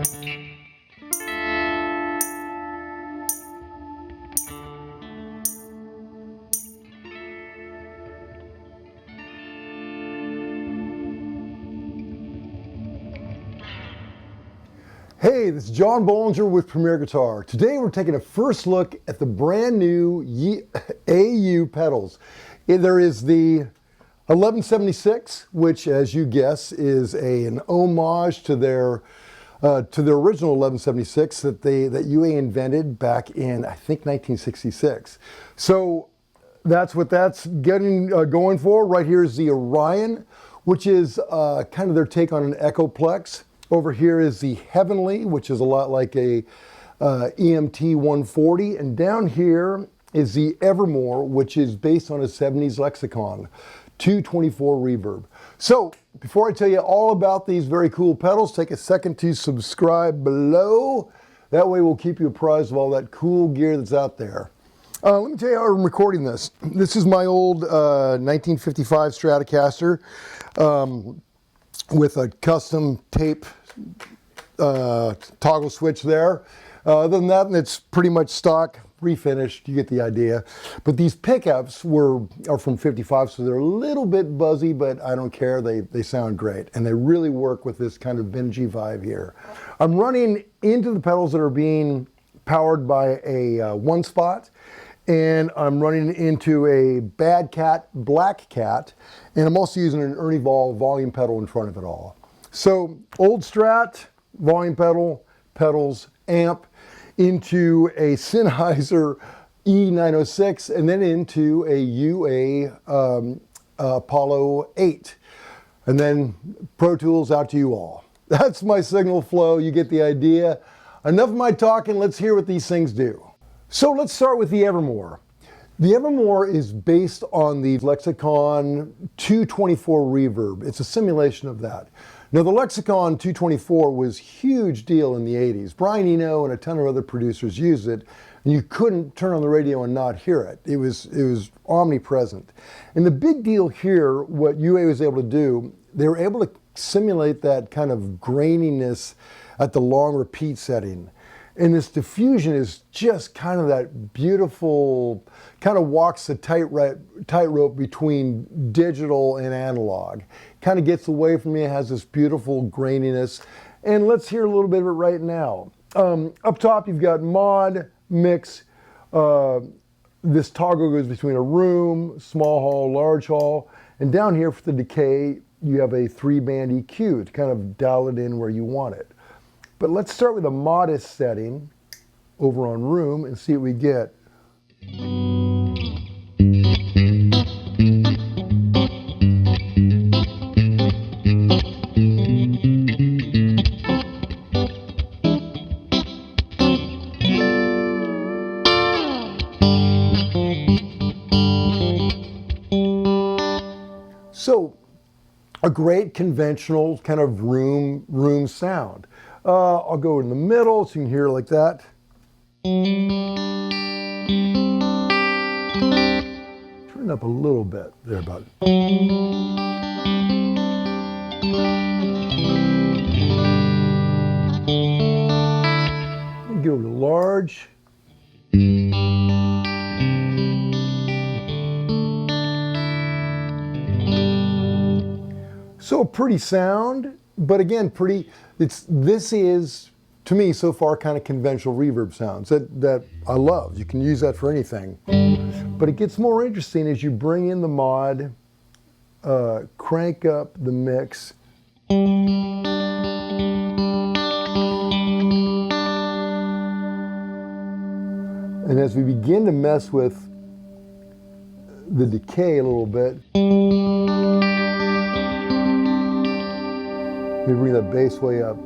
Hey, this is John Bohlinger with Premier Guitar. Today we're taking a first look at the brand new AU pedals. There is the 1176, which, as you guess, is an homage to their original 1176 that UA invented back in, I think, 1966. So that's what that's going for. Right here is the Orion, which is kind of their take on an Echoplex. Over here is the Heavenly, which is a lot like a EMT 140. And down here is the Evermore, which is based on a 70s Lexicon 224 reverb. So before I tell you all about these very cool pedals, take a second to subscribe below. That way we'll keep you apprised of all that cool gear that's out there. Let me tell you how I'm recording this. This is my old 1955 Stratocaster with a custom tape toggle switch there. Other than that, it's pretty much stock, refinished, you get the idea. But these pickups are from 55, so they're a little bit buzzy, but I don't care, they sound great. And they really work with this kind of vintagey vibe here. I'm running into the pedals that are being powered by a one spot, and I'm running into a Bad Cat, Black Cat, and I'm also using an Ernie Ball volume pedal in front of it all. So old Strat, volume pedal, pedals, amp, into a Sennheiser E906, and then into a UA Apollo 8. And then Pro Tools out to you all. That's my signal flow, you get the idea. Enough of my talking, let's hear what these things do. So let's start with the Evermore. The Evermore is based on the Lexicon 224 reverb. It's a simulation of that. Now, the Lexicon 224 was a huge deal in the 80s. Brian Eno and a ton of other producers used it, and you couldn't turn on the radio and not hear it. It was omnipresent. And the big deal here, what UA was able to do, they were able to simulate that kind of graininess at the long repeat setting. And this diffusion is just kind of that beautiful, kind of walks the tightrope between digital and analog. Kind of gets away from me, it has this beautiful graininess. And let's hear a little bit of it right now. Up top, you've got mod, mix. This toggle goes between a room, small hall, large hall. And down here for the decay, you have a 3-band EQ to kind of dial it in where you want it. But let's start with a modest setting over on room and see what we get. So, a great conventional kind of room sound. I'll go in the middle so you can hear it like that. Turn it up a little bit there, bud. Go to large. So a pretty sound, but again, this is, to me, so far, kind of conventional reverb sounds that I love. You can use that for anything. But it gets more interesting as you bring in the mod, crank up the mix. And as we begin to mess with the decay a little bit, we bring that bass way up.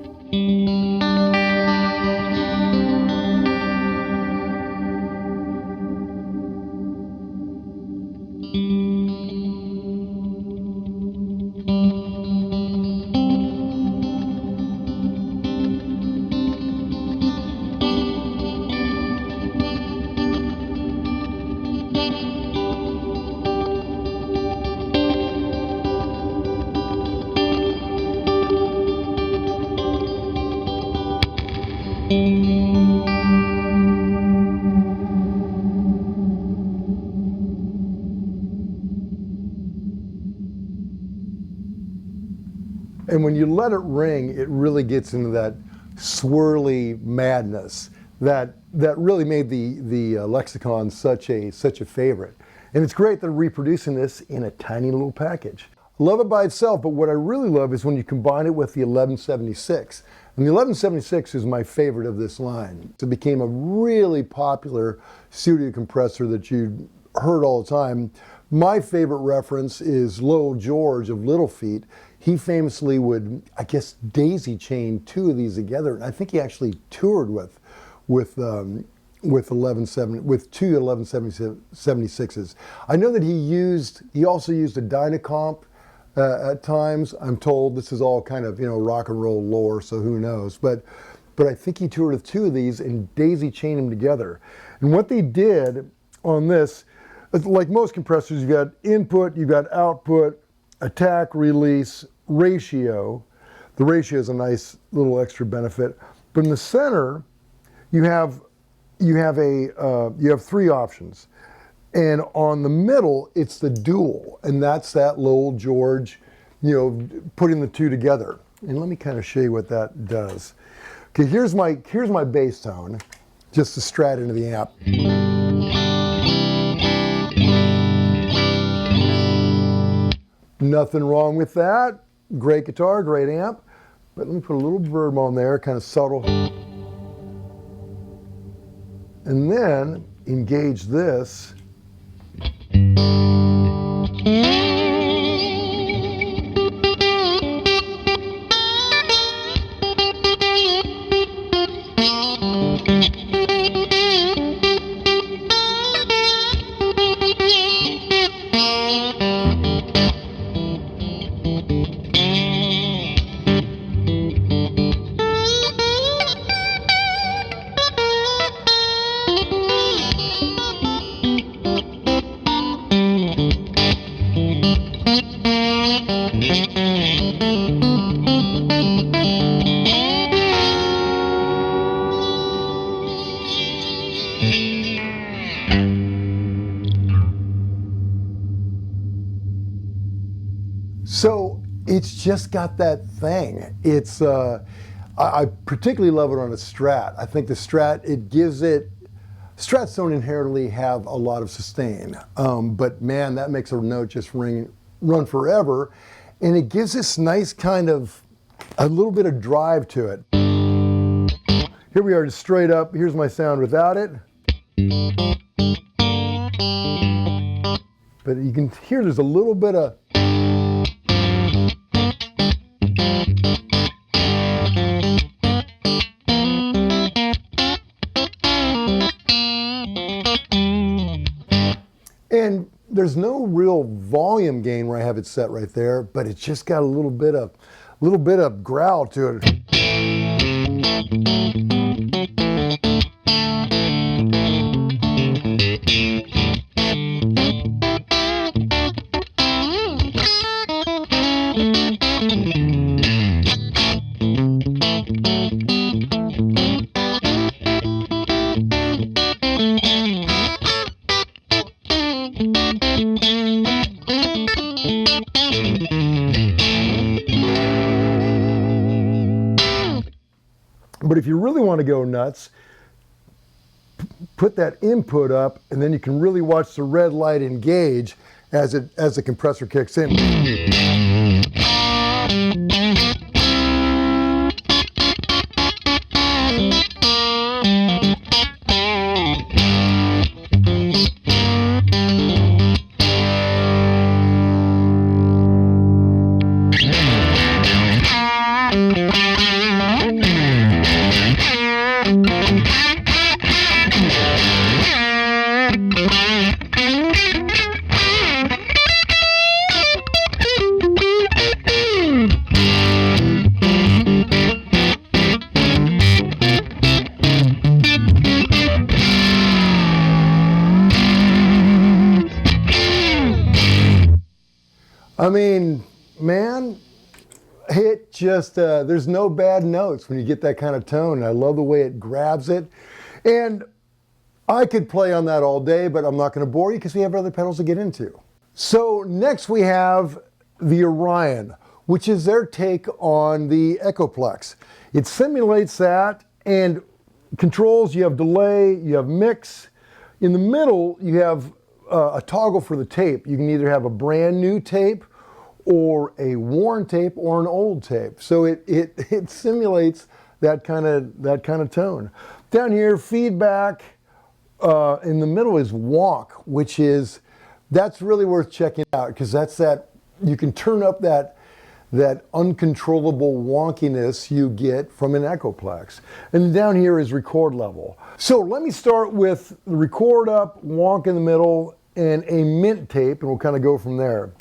And when you let it ring, it really gets into that swirly madness that really made the Lexicon such a favorite. And it's great that they're reproducing this in a tiny little package. I love it by itself, but what I really love is when you combine it with the 1176. And the 1176 is my favorite of this line. It became a really popular studio compressor that you heard all the time. My favorite reference is Lowell George of Little Feat. He famously would, I guess, daisy chain two of these together. And I think he actually toured with two 1176s. I know that he also used a Dynacomp at times. I'm told this is all kind of, rock and roll lore, so who knows. But I think he toured with two of these and daisy chained them together. And what they did on this, like most compressors, you've got input, you've got output, attack, release, ratio. The ratio is a nice little extra benefit. But in the center, you have three options. And on the middle, it's the dual. And that's that Lowell George, putting the two together. And let me kind of show you what that does. Okay, here's my bass tone, just to strat into the amp. Nothing wrong with that. Great guitar, great amp. But let me put a little verb on there, kind of subtle. And then engage this. So it's just got that thing. It's I particularly love it on a Strat. I think the Strat, Strats don't inherently have a lot of sustain, but man, that makes a note just run forever, and it gives this nice kind of a little bit of drive to it. Here we are, just straight up. Here's my sound without it. But you can hear there's a little bit of and there's no real volume gain where I have it set right there, but it's just got a little bit of growl to it. But if you really want to go nuts, put that input up, and then you can really watch the red light engage as the compressor kicks in. I mean, man, It just, there's no bad notes when you get that kind of tone. I love the way it grabs it. And I could play on that all day, but I'm not going to bore you because we have other pedals to get into. So next we have the Orion, which is their take on the Echoplex. It simulates that and controls. You have delay, you have mix. In the middle, you have a toggle for the tape. You can either have a brand new tape or a worn tape or an old tape. So it simulates that kind of tone. Down here, feedback. In the middle is wonk, which is, that's really worth checking out because that's that, you can turn up that uncontrollable wonkiness you get from an Echoplex. And down here is record level. So let me start with the record up, wonk in the middle, and a mint tape, and we'll kind of go from there.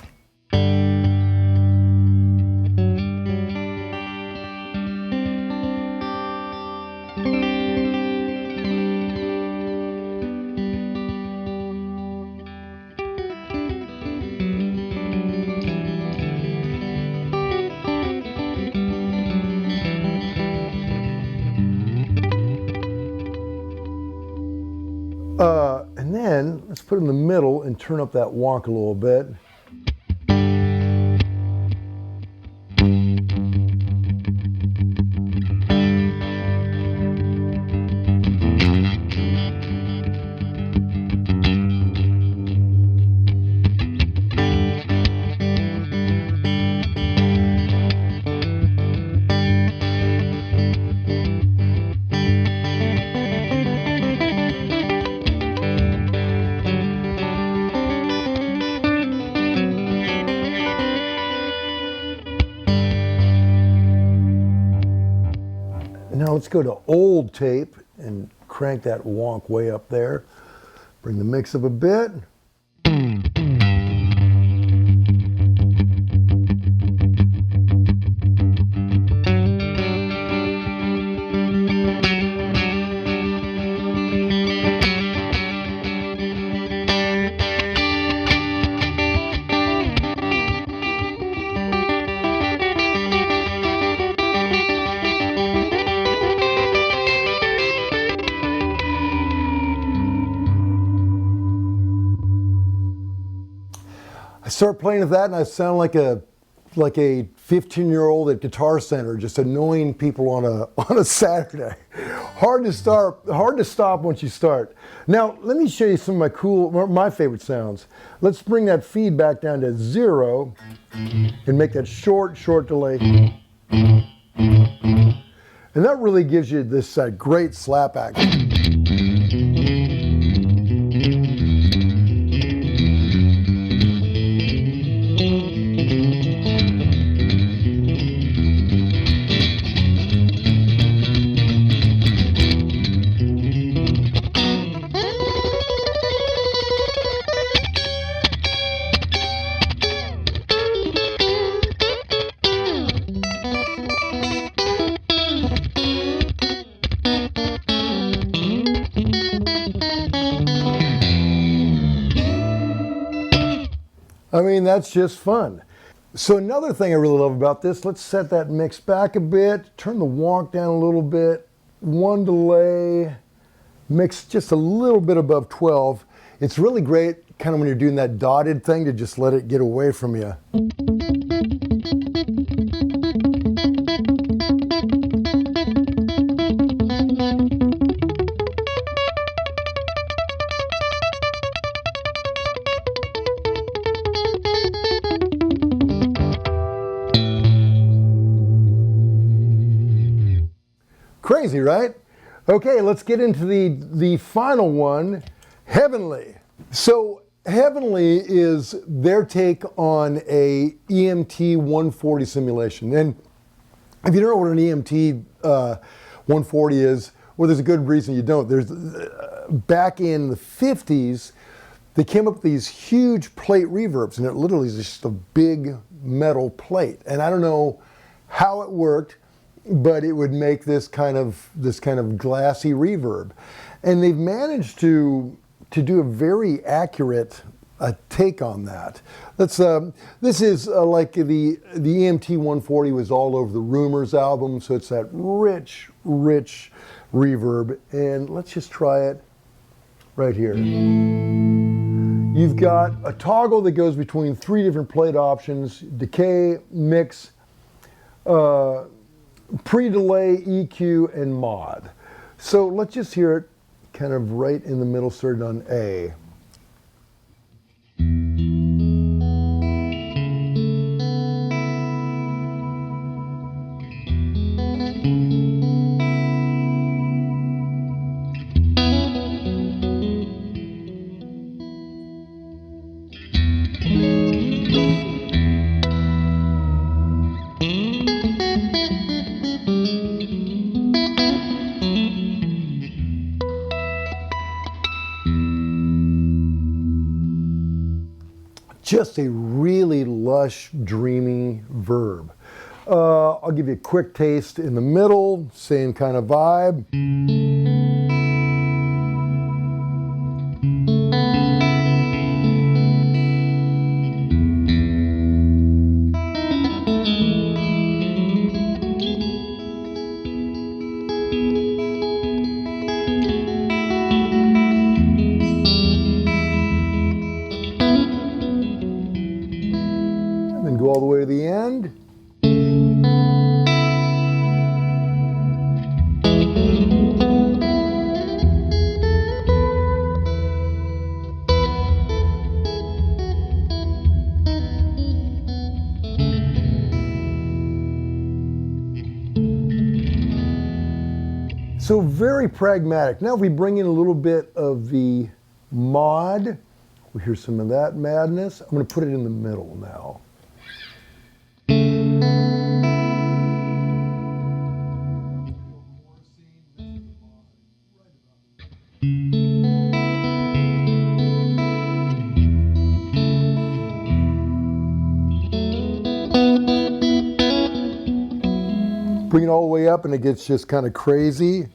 And then let's put it in the middle and turn up that wonk a little bit. Now let's go to old tape and crank that wonk way up there. Bring the mix up a bit. I start playing with that and I sound like a 15-year-old at Guitar Center, just annoying people on a Saturday. Hard to stop once you start. Now let me show you some of my favorite sounds. Let's bring that feedback down to 0 and make that short delay. And that really gives you this great slap action. I mean, that's just fun. So another thing I really love about this, let's set that mix back a bit, turn the wonk down a little bit, one delay, mix just a little bit above 12. It's really great kind of when you're doing that dotted thing to just let it get away from you. Crazy, right? Okay, let's get into the final one, Heavenly. So Heavenly is their take on a EMT 140 simulation. And if you don't know what an EMT 140 is, well, there's a good reason you don't. There's back in the 50s, they came up with these huge plate reverbs, and it literally is just a big metal plate. And I don't know how it worked, but it would make this kind of glassy reverb. And they've managed to do a very accurate a take on that. This is like the EMT 140 was all over the Rumors album, so it's that rich reverb. And let's just try it right here. You've got a toggle that goes between 3 different plate options: decay, mix, pre-delay, EQ, and mod. So let's just hear it kind of right in the middle, started on A. Just a really lush, dreamy verb. I'll give you a quick taste in the middle, same kind of vibe. Go all the way to the end. So very pragmatic. Now if we bring in a little bit of the mod, we hear some of that madness. I'm going to put it in the middle now. Bring it all the way up and it gets just kind of crazy.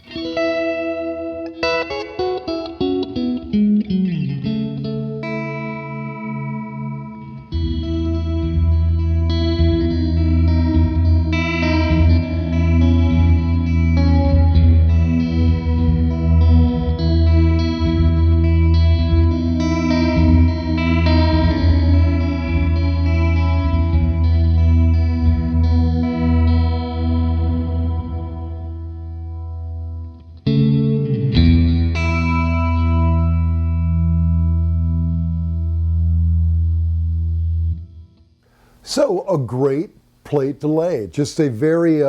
So a great plate delay, just a very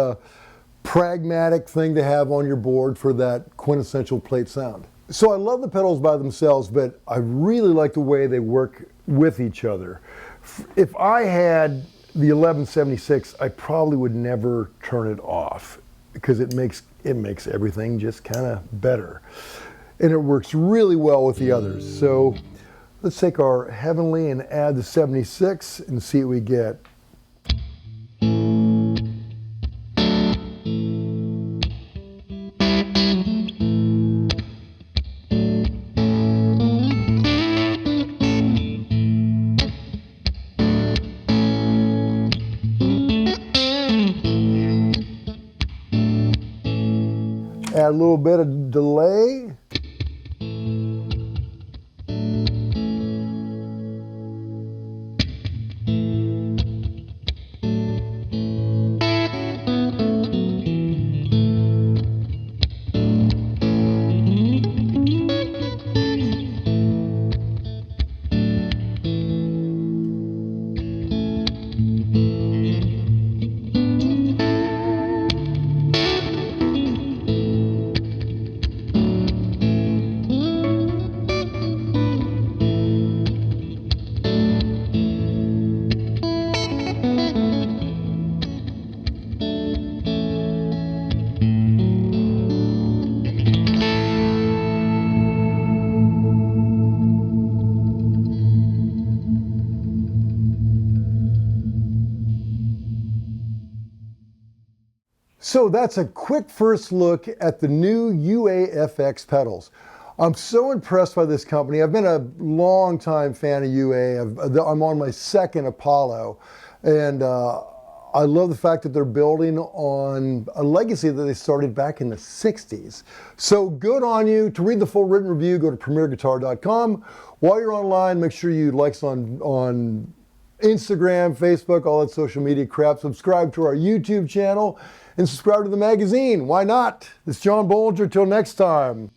pragmatic thing to have on your board for that quintessential plate sound. So I love the pedals by themselves, but I really like the way they work with each other. If I had the 1176, I probably would never turn it off because it makes everything just kind of better. And it works really well with the others. So let's take our Heavenly and add the 76 and see what we get. Add a little bit of delay. So that's a quick first look at the new UAFX pedals. I'm so impressed by this company. I've been a long time fan of UA. I'm on my second Apollo, and I love the fact that they're building on a legacy that they started back in the 60s. So good on you. To read the full written review, go to premierguitar.com. While you're online, make sure you like us on Instagram, Facebook, all that social media crap. Subscribe to our YouTube channel and subscribe to the magazine. Why not? It's John Bohlinger. Till next time.